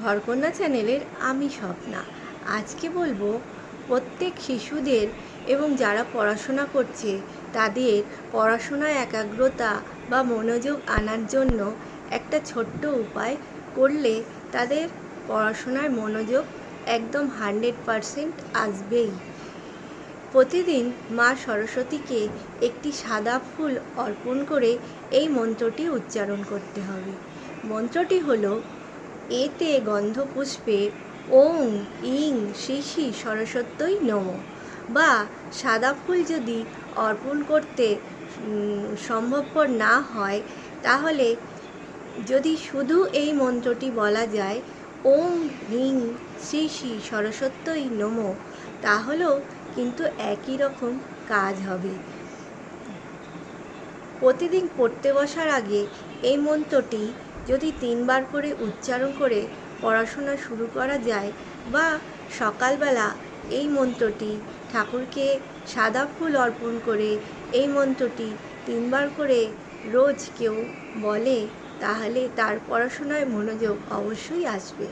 ঘরকন্যা চ্যানেলের আমি স্বপ্না। আজকে বলবো প্রত্যেক শিশুদের এবং যারা পড়াশোনা করছে তাদের পড়াশোনায় একাগ্রতা বা মনোযোগ আনার জন্য একটা ছোট্ট উপায় করলে তাদের পড়াশোনার মনোযোগ একদম 100% আসবেই। প্রতিদিন মা সরস্বতীকে একটি সাদা ফুল অর্পণ করে এই মন্ত্রটি উচ্চারণ করতে হবে। মন্ত্রটি হলো এতে গন্ধপুষ্পে ওং ইং শ্রী শ্রী সরস্বত্যই নমঃ। বা সাদা ফুল যদি অর্পণ করতে সম্ভবপর না হয় তাহলে যদি শুধু এই মন্ত্রটি বলা যায় ওং হ্রিং শ্রী শ্রী সরস্বত্যই নমঃ, তাহলেও কিন্তু একই রকম কাজ হবে। প্রতিদিন পড়তে বসার আগে এই মন্ত্রটি যদি 3 বার করে উচ্চারণ করে পড়াশোনা শুরু করা যায়, বা সকালবেলা এই মন্ত্রটি ঠাকুরকে সাদা ফুল অর্পণ করে এই মন্ত্রটি 3 বার করে রোজ কেউ বলে, তাহলে তার পড়াশোনায় মনোযোগ অবশ্যই আসবে।